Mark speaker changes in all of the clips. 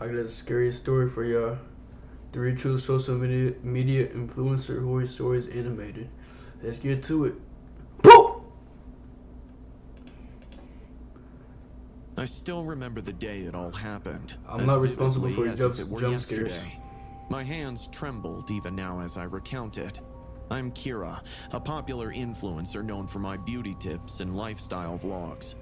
Speaker 1: I got a scary story for y'all. Three true social media influencer horror stories animated. Let's get to it. Boom!
Speaker 2: I still remember the day it all happened.
Speaker 1: I'm not responsible for your
Speaker 2: as if it were
Speaker 1: jump scares.
Speaker 2: yesterday. My hands trembled even now as I recount it. I'm Kira, a popular influencer known for my beauty tips and lifestyle vlogs.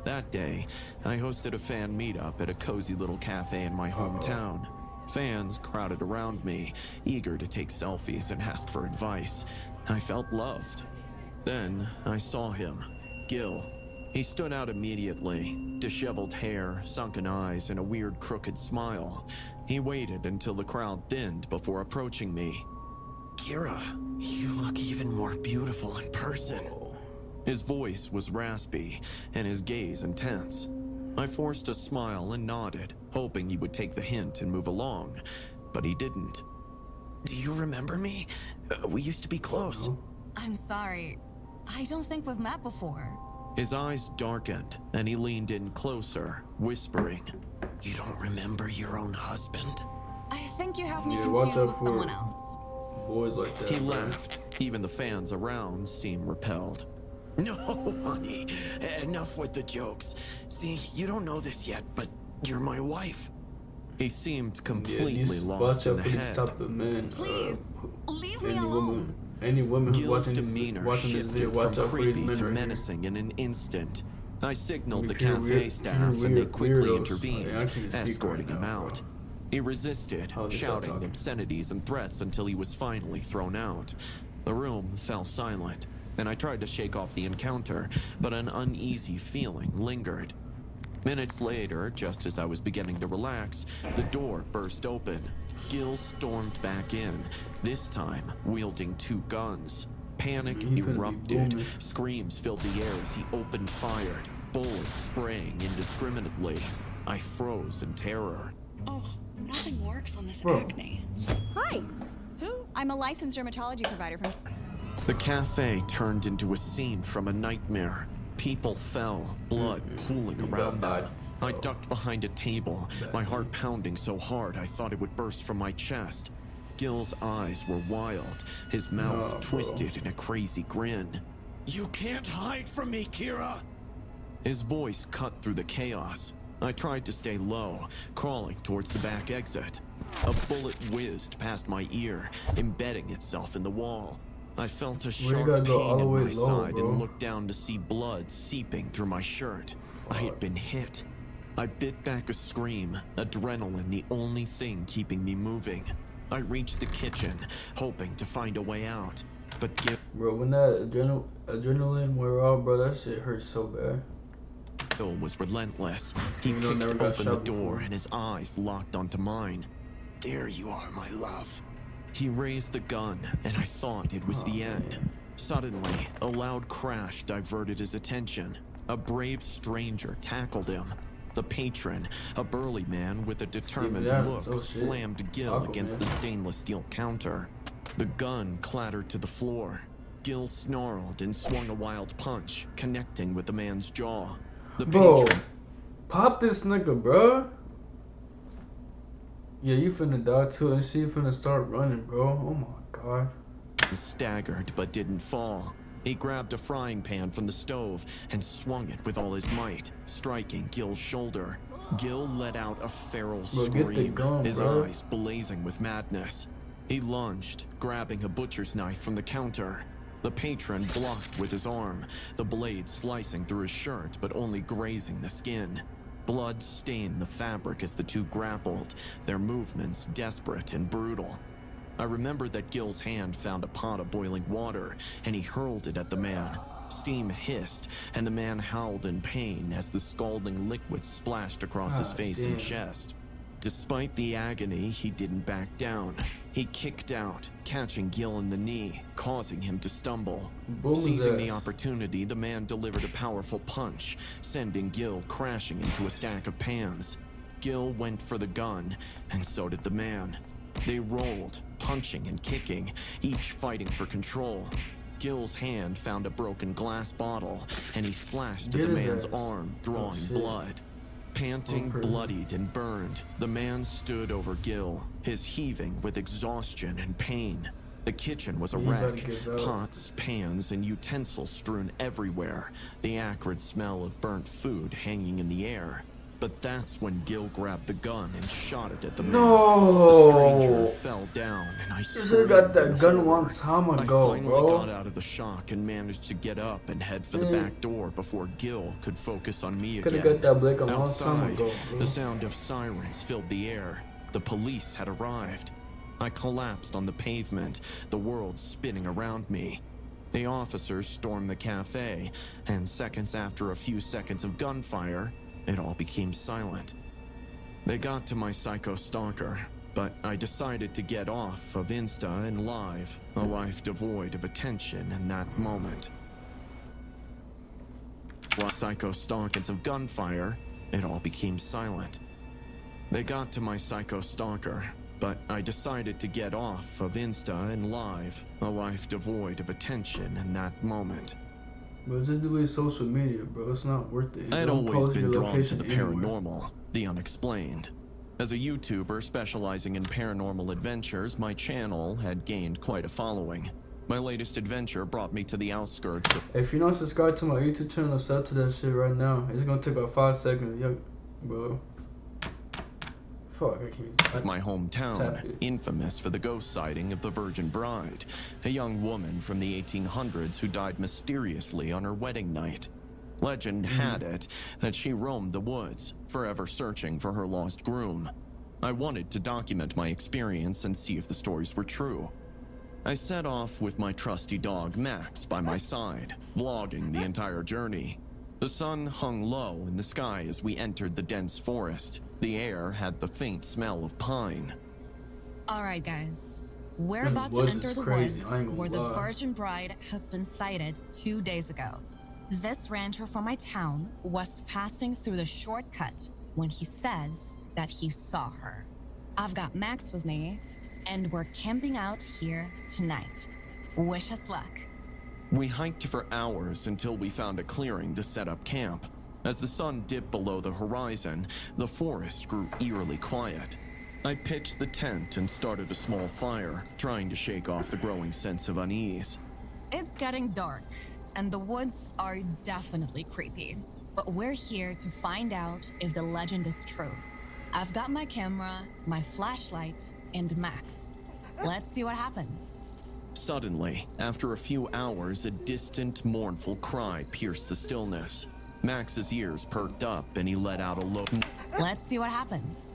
Speaker 2: That day, I hosted a fan meetup at a cozy little cafe in my hometown. Fans crowded around me, eager to take selfies and ask for advice. I felt loved. Then I saw him, Gil. He stood out immediately, disheveled hair, sunken eyes, and a weird crooked smile. He waited until the crowd thinned before approaching me. Kira, you look even more beautiful in person. His voice was raspy, and his gaze intense. I forced a smile and nodded, hoping he would take the hint and move along, but he didn't. Do you remember me? We used to be close.
Speaker 3: I'm sorry. I don't think we've met before.
Speaker 2: His eyes darkened, and he leaned in closer, whispering, You don't remember your own husband?
Speaker 3: I think you have me
Speaker 1: Yeah, watch
Speaker 3: confused
Speaker 1: out
Speaker 3: with
Speaker 1: for
Speaker 3: someone else.
Speaker 1: boys like that.
Speaker 2: He
Speaker 1: bro.
Speaker 2: laughed. Even the fans around seemed repelled. No, honey. Enough with the jokes. See, you don't know this yet, but you're my wife. He seemed completely lost
Speaker 1: watch
Speaker 2: in
Speaker 1: out
Speaker 2: the
Speaker 1: for these
Speaker 2: head.
Speaker 1: type of men.
Speaker 3: Please, leave me
Speaker 1: Any
Speaker 3: alone.
Speaker 1: woman, any women who
Speaker 2: Gil's
Speaker 1: watching
Speaker 2: demeanor
Speaker 1: this video,
Speaker 2: shifted
Speaker 1: watch
Speaker 2: from
Speaker 1: out for these
Speaker 2: creepy
Speaker 1: men
Speaker 2: to
Speaker 1: right here.
Speaker 2: menacing in an instant. I signaled the
Speaker 1: If you're
Speaker 2: cafe
Speaker 1: weird-
Speaker 2: staff,
Speaker 1: if you're
Speaker 2: and they
Speaker 1: weird-
Speaker 2: quickly
Speaker 1: weirdos,
Speaker 2: intervened,
Speaker 1: I can't speak
Speaker 2: escorting
Speaker 1: right
Speaker 2: him
Speaker 1: now,
Speaker 2: out.
Speaker 1: bro.
Speaker 2: He resisted,
Speaker 1: I'll just stop
Speaker 2: shouting
Speaker 1: talking.
Speaker 2: obscenities and threats until he was finally thrown out. The room fell silent, and I tried to shake off the encounter, but an uneasy feeling lingered. Minutes later, just as I was beginning to relax, the door burst open. Gil stormed back in, this time wielding two guns. Panic
Speaker 1: He finna be
Speaker 2: erupted.
Speaker 1: booming.
Speaker 2: Screams filled the air as he opened fire, bullets spraying indiscriminately. I froze in terror.
Speaker 4: Oh, nothing works on this
Speaker 1: Bro.
Speaker 4: acne.
Speaker 5: Hi,
Speaker 4: Who?
Speaker 5: I'm a licensed dermatology provider from...
Speaker 2: The cafe turned into a scene from a nightmare. People fell, blood pooling around them. I ducked behind a table, my heart pounding so hard I thought it would burst from my chest. Gil's eyes were wild, his mouth twisted in a crazy grin. You can't hide from me, Kira! His voice cut through the chaos. I tried to stay low, crawling towards the back exit. A bullet whizzed past my ear, embedding itself in the wall. I felt a sharp
Speaker 1: gotta go all
Speaker 2: pain
Speaker 1: the
Speaker 2: in
Speaker 1: way
Speaker 2: my
Speaker 1: low,
Speaker 2: side
Speaker 1: bro.
Speaker 2: and looked down to see blood seeping through my shirt. I had been hit. I bit back a scream, adrenaline the only thing keeping me moving. I reached the kitchen, hoping to find a way out, but
Speaker 1: Bro, when that adrenaline wear off, bro, that shit hurts so bad.
Speaker 2: Gil was relentless. He
Speaker 1: Even though I
Speaker 2: kicked
Speaker 1: never got
Speaker 2: open the
Speaker 1: shot
Speaker 2: door
Speaker 1: before.
Speaker 2: and his eyes locked onto mine. There you are, my love. He raised the gun, and I thought it was the end.
Speaker 1: Man.
Speaker 2: Suddenly, a loud crash diverted his attention. A brave stranger tackled him. The patron, a burly man with a determined
Speaker 1: Adams,
Speaker 2: look,
Speaker 1: oh shit.
Speaker 2: slammed Gil
Speaker 1: Aquaman.
Speaker 2: against the stainless steel counter. The gun clattered to the floor. Gil snarled and swung a wild punch, connecting with the man's jaw. The
Speaker 1: Bro,
Speaker 2: patron
Speaker 1: pop this nigga, bro. Yeah, you finna die too, and she finna start running, bro. Oh my god.
Speaker 2: staggered but didn't fall. He grabbed a frying pan from the stove and swung it with all his might, striking Gil's shoulder. Gil let out a feral
Speaker 1: Bro, get the
Speaker 2: scream,
Speaker 1: gun,
Speaker 2: his
Speaker 1: bro.
Speaker 2: eyes blazing with madness. He lunged, grabbing a butcher's knife from the counter. The patron blocked with his arm, the blade slicing through his shirt but only grazing the skin. Blood stained the fabric as the two grappled, their movements desperate and brutal. I remembered that Gil's hand found a pot of boiling water, and he hurled it at the man. Steam hissed, and the man howled in pain as the scalding liquid splashed across his face and chest. Despite the agony, he didn't back down. He kicked out, catching Gil in the knee, causing him to stumble.
Speaker 1: Boom his
Speaker 2: Seizing the
Speaker 1: ass.
Speaker 2: opportunity, the man delivered a powerful punch, sending Gil crashing into a stack of pans. Gil went for the gun, and so did the man. They rolled, punching and kicking, each fighting for control. Gil's hand found a broken glass bottle, and he slashed at
Speaker 1: Get
Speaker 2: the
Speaker 1: his
Speaker 2: man's
Speaker 1: ass.
Speaker 2: arm, drawing
Speaker 1: shit.
Speaker 2: blood. Panting, bloodied, and burned, the man stood over Gil, his heaving with exhaustion and pain. The kitchen was a wreck, pots, pans, and utensils strewn everywhere, the acrid smell of burnt food hanging in the air. But that's when Gil grabbed the gun and shot it at the man. The stranger fell down, and I
Speaker 1: should got that gun one time ago,
Speaker 2: I finally got out of the shock and managed to get up and head for the back door before Gil could focus on me again.
Speaker 1: Could've got that Blake a long
Speaker 2: Outside,
Speaker 1: time ago, bro.
Speaker 2: the sound of sirens filled the air. The police had arrived. I collapsed on the pavement, the world spinning around me. The officers stormed the cafe, and seconds after a few seconds of gunfire, it all became silent. They got to my psycho stalker, but I decided to get off of Insta and Live, a life devoid of attention in that moment. While psycho stalkers of gunfire, it all became silent. They got to my psycho stalker, but I decided to get off of Insta and Live, a life devoid of attention in that moment.
Speaker 1: But just delete social media, bro. It's not worth it.
Speaker 2: I'd always been drawn to the
Speaker 1: anywhere.
Speaker 2: paranormal, the unexplained. As a YouTuber specializing in paranormal adventures, my channel had gained quite a following. My latest adventure brought me to the outskirts of...
Speaker 1: If you don't subscribe to my YouTube channel, sub to that shit right now. It's gonna take about 5 seconds, yo, bro. Fuck, I can't.
Speaker 2: my hometown, infamous for the ghost sighting of the Virgin Bride, a young woman from the 1800s who died mysteriously on her wedding night. Legend had it that she roamed the woods, forever searching for her lost groom. I wanted to document my experience and see if the stories were true. I set off with my trusty dog Max by my side, vlogging the entire journey. The sun hung low in the sky as we entered the dense forest. The air had the faint smell of pine.
Speaker 3: Alright guys, we're
Speaker 1: Man,
Speaker 3: about to
Speaker 1: woods
Speaker 3: enter
Speaker 1: is
Speaker 3: the
Speaker 1: crazy,
Speaker 3: woods
Speaker 1: I ain't gonna
Speaker 3: where the
Speaker 1: lie.
Speaker 3: Virgin Bride has been sighted 2 days ago. This rancher from my town was passing through the shortcut when he says that he saw her. I've got Max with me, and we're camping out here tonight. Wish us luck.
Speaker 2: We hiked for hours until we found a clearing to set up camp. As the sun dipped below the horizon, the forest grew eerily quiet. I pitched the tent and started a small fire, trying to shake off the growing sense of unease.
Speaker 3: It's getting dark, and the woods are definitely creepy. But we're here to find out if the legend is true. I've got my camera, my flashlight, and Max. Let's see what happens.
Speaker 2: Suddenly, after a few hours, a distant, mournful cry pierced the stillness. Max's ears perked up and he let out a low...
Speaker 3: Let's see what happens.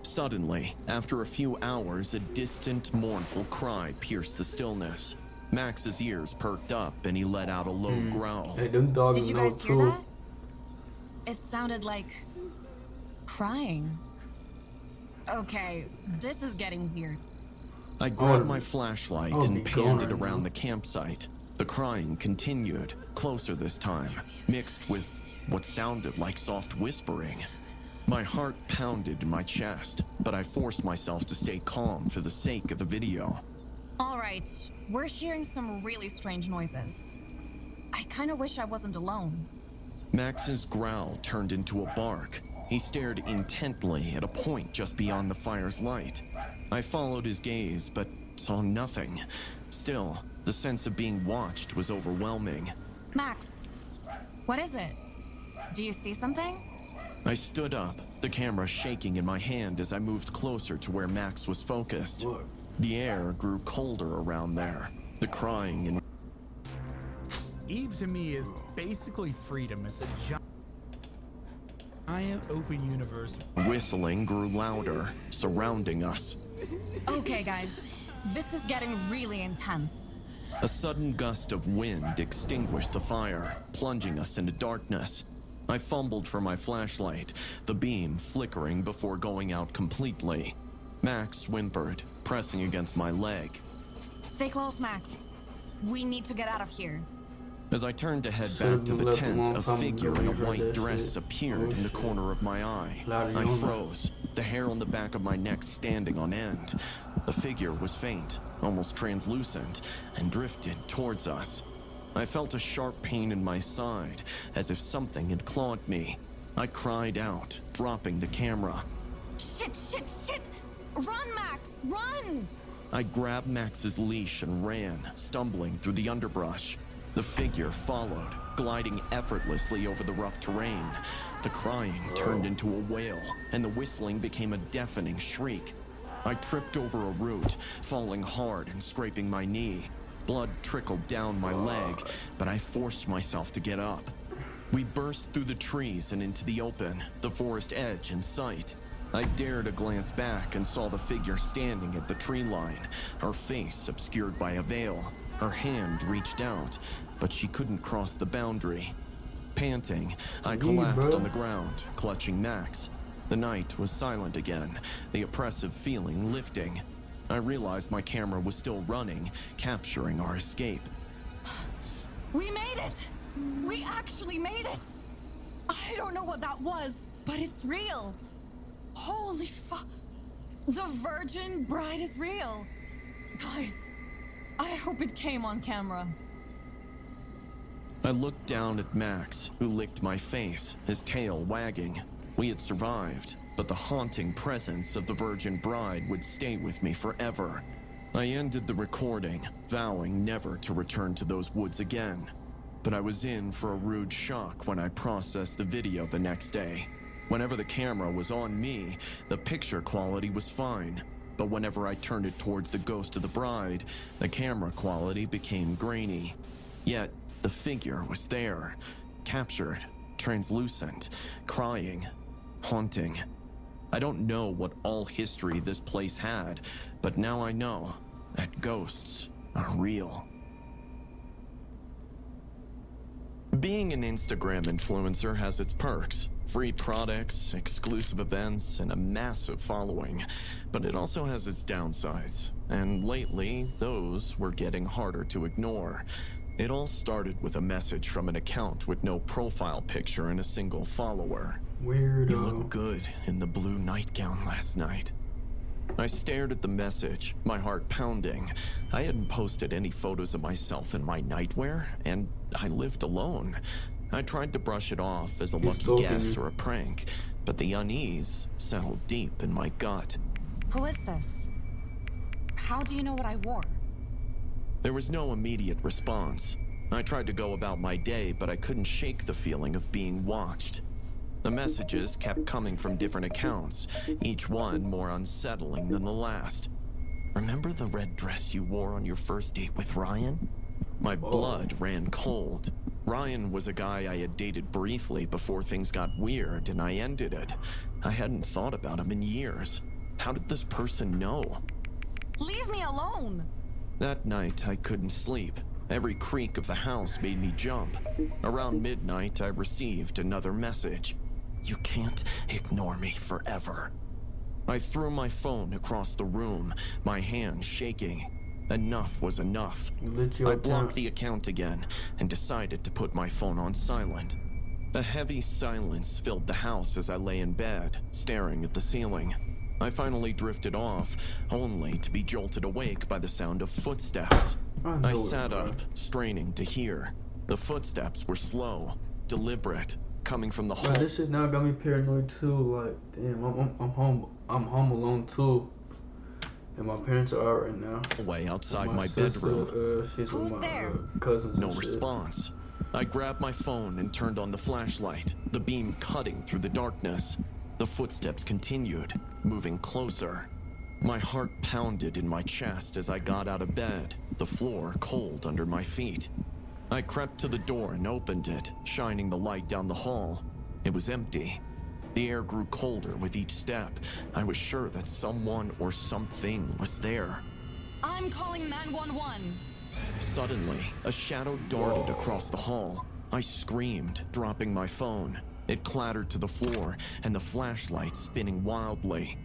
Speaker 2: Suddenly, after a few hours, a distant, mournful cry pierced the stillness. Max's ears perked up and he let out a low growl.
Speaker 1: Hey, them dogs
Speaker 3: Did you
Speaker 1: know
Speaker 3: guys hear
Speaker 1: too.
Speaker 3: that? It sounded like crying. Okay, this is getting weird.
Speaker 2: I grabbed my flashlight
Speaker 1: I'll be
Speaker 2: and panned it
Speaker 1: gone.
Speaker 2: around the campsite. The crying continued, closer this time, mixed with what sounded like soft whispering. My heart pounded in my chest, but I forced myself to stay calm for the sake of the video.
Speaker 3: All right, we're hearing some really strange noises. I kind of wish I wasn't alone.
Speaker 2: Max's growl turned into a bark. He stared intently at a point just beyond the fire's light. I followed his gaze, but saw nothing. Still, the sense of being watched was overwhelming.
Speaker 3: Max, what is it? Do you see something?
Speaker 2: I stood up, the camera shaking in my hand as I moved closer to where Max was focused.
Speaker 1: What?
Speaker 2: The air grew colder around there. The crying and
Speaker 6: Eve to me is basically freedom. It's a giant open universe.
Speaker 2: whistling grew louder, surrounding us.
Speaker 3: Okay, guys, this is getting really intense.
Speaker 2: A sudden gust of wind extinguished the fire, plunging us into darkness. I fumbled for my flashlight, the beam flickering before going out completely. Max whimpered, pressing against my leg.
Speaker 3: Stay close, Max. We need to get out of here.
Speaker 2: As I turned to head
Speaker 1: Should've
Speaker 2: back to
Speaker 1: been
Speaker 2: the
Speaker 1: left a
Speaker 2: tent,
Speaker 1: long
Speaker 2: a
Speaker 1: time
Speaker 2: figure
Speaker 1: ago
Speaker 2: in a
Speaker 1: when you heard
Speaker 2: white
Speaker 1: that
Speaker 2: dress
Speaker 1: shit.
Speaker 2: appeared
Speaker 1: Oh,
Speaker 2: in the
Speaker 1: shit.
Speaker 2: corner of my eye.
Speaker 1: Louder,
Speaker 2: I
Speaker 1: you know.
Speaker 2: froze, the hair on the back of my neck standing on end. The figure was faint, almost translucent, and drifted towards us. I felt a sharp pain in my side, as if something had clawed me. I cried out, dropping the camera.
Speaker 3: Shit, shit, shit! Run, Max, run!
Speaker 2: I grabbed Max's leash and ran, stumbling through the underbrush. The figure followed, gliding effortlessly over the rough terrain. The crying turned into a wail, and the whistling became a deafening shriek. I tripped over a root, falling hard and scraping my knee. Blood trickled down my leg, but I forced myself to get up. We burst through the trees and into the open, the forest edge in sight. I dared a glance back and saw the figure standing at the tree line, her face obscured by a veil. Her hand reached out, but she couldn't cross the boundary. Panting, I collapsed on the ground, clutching Max. The night was silent again, the oppressive feeling lifting. I realized my camera was still running, capturing our escape.
Speaker 3: We made it! We actually made it! I don't know what that was, but it's real. Holy fuck. The Virgin Bride is real. Guys, I hope it came on camera.
Speaker 2: I looked down at Max, who licked my face, his tail wagging. We had survived, but the haunting presence of the Virgin Bride would stay with me forever. I ended the recording, vowing never to return to those woods again. But I was in for a rude shock when I processed the video the next day. Whenever the camera was on me, the picture quality was fine. But whenever I turned it towards the ghost of the bride, the camera quality became grainy. Yet, the figure was there, captured, translucent, crying, haunting. I don't know what all history this place had, but now I know that ghosts are real. Being an Instagram influencer has its perks. Free products, exclusive events, and a massive following. But it also has its downsides. And lately, those were getting harder to ignore. It all started with a message from an account with no profile picture and a single follower.
Speaker 1: Weirdo.
Speaker 2: You look good in the blue nightgown last night. I stared at the message, my heart pounding. I hadn't posted any photos of myself in my nightwear, and I lived alone. I tried to brush it off as a lucky guess or a prank, but the unease settled deep in my gut.
Speaker 3: Who is this? How do you know what I wore?
Speaker 2: There was no immediate response. I tried to go about my day, but I couldn't shake the feeling of being watched. The messages kept coming from different accounts, each one more unsettling than the last. Remember the red dress you wore on your first date with Ryan? My blood ran cold. Ryan was a guy I had dated briefly before things got weird, and I ended it. I hadn't thought about him in years. How did this person know?
Speaker 3: Leave me alone!
Speaker 2: That night, I couldn't sleep. Every creak of the house made me jump. Around midnight, I received another message. You can't ignore me forever. I threw my phone across the room, my hand shaking. Enough was enough. I blocked the account again and decided to put my phone on silent. A heavy silence filled the house as I lay in bed, staring at the ceiling. I finally drifted off, only to be jolted awake by the sound of footsteps. I sat up, straining to hear. The footsteps were slow, deliberate, coming from the hall.
Speaker 1: This shit now got me paranoid too. Like, damn, I'm home alone too, and my parents are out right now.
Speaker 2: Way outside
Speaker 1: my
Speaker 2: my
Speaker 1: sister,
Speaker 2: bedroom.
Speaker 1: She's
Speaker 3: Who's
Speaker 1: with my
Speaker 3: there?
Speaker 1: cousins.
Speaker 2: No
Speaker 1: and shit.
Speaker 2: response. I grabbed my phone and turned on the flashlight, the beam cutting through the darkness. The footsteps continued, moving closer. My heart pounded in my chest as I got out of bed, the floor cold under my feet. I crept to the door and opened it, shining the light down the hall. It was empty. The air grew colder with each step. I was sure that someone or something was there.
Speaker 3: I'm calling 911.
Speaker 2: Suddenly, a shadow darted across the hall. I screamed, dropping my phone. It clattered to the floor, and the flashlight spinning wildly.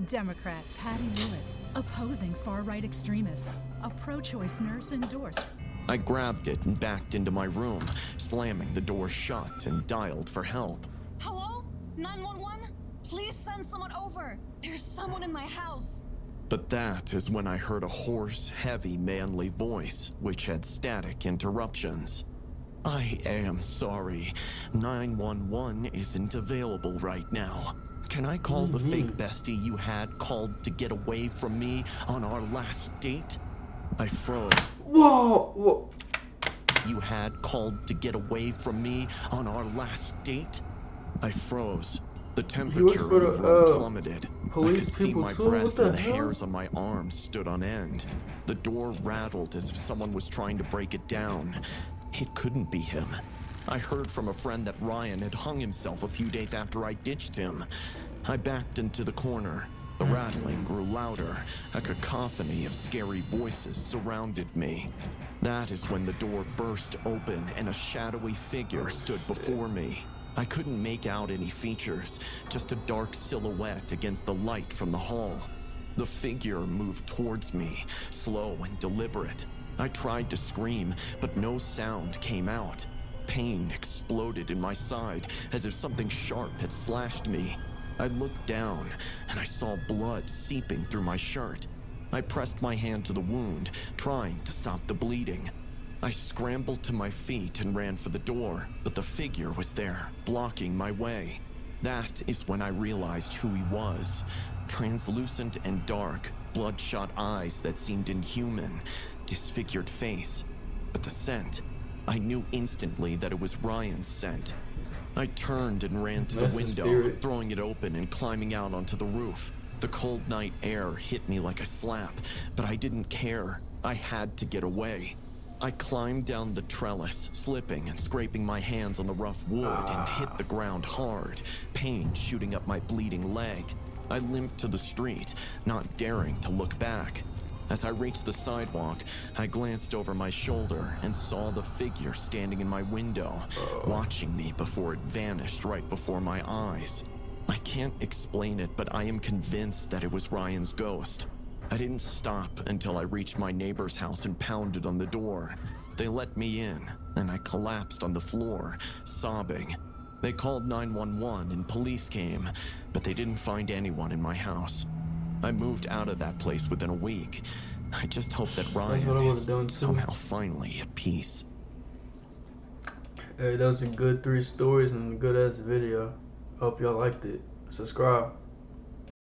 Speaker 7: Democrat Patty Lewis, opposing far-right extremists. A pro-choice nurse endorsed.
Speaker 2: I grabbed it and backed into my room, slamming the door shut and dialed for help.
Speaker 3: Hello? 911? Please send someone over. There's someone in my house.
Speaker 2: But that is when I heard a hoarse, heavy, manly voice, which had static interruptions. I am sorry. 911 isn't available right now. Can I call the fake bestie you had called to get away from me on our last date? I froze.
Speaker 1: Whoa!
Speaker 2: You had called to get away from me on our last date? I froze. The temperature in the room plummeted. I could see my breath and the hairs on my arms stood on end. The door rattled as if someone was trying to break it down. It couldn't be him. I heard from a friend that Ryan had hung himself a few days after I ditched him. I backed into the corner. The rattling grew louder. A cacophony of scary voices surrounded me. That is when the door burst open and a shadowy figure stood before me. I couldn't make out any features, just a dark silhouette against the light from the hall. The figure moved towards me, slow and deliberate. I tried to scream, but no sound came out. Pain exploded in my side, as if something sharp had slashed me. I looked down, and I saw blood seeping through my shirt. I pressed my hand to the wound, trying to stop the bleeding. I scrambled to my feet and ran for the door, but the figure was there, blocking my way. That is when I realized who he was. Translucent and dark, bloodshot eyes that seemed inhuman, disfigured face. But the scent, I knew instantly that it was Ryan's scent. I turned and ran to the window, throwing it open and climbing out onto the roof. The cold night air hit me like a slap, but I didn't care. I had to get away. I climbed down the trellis, slipping and scraping my hands on the rough wood and hit the ground hard, pain shooting up my bleeding leg. I limped to the street, not daring to look back. As I reached the sidewalk, I glanced over my shoulder and saw the figure standing in my window, watching me before it vanished right before my eyes. I can't explain it, but I am convinced that it was Ryan's ghost. I didn't stop until I reached my neighbor's house and pounded on the door. They let me in, and I collapsed on the floor, sobbing. They called 911 and police came, but they didn't find anyone in my house. I moved out of that place within a week. I just hope that Ryan is somehow finally at peace.
Speaker 1: Hey, that was a good 3 stories and a good ass video. Hope y'all liked it. Subscribe.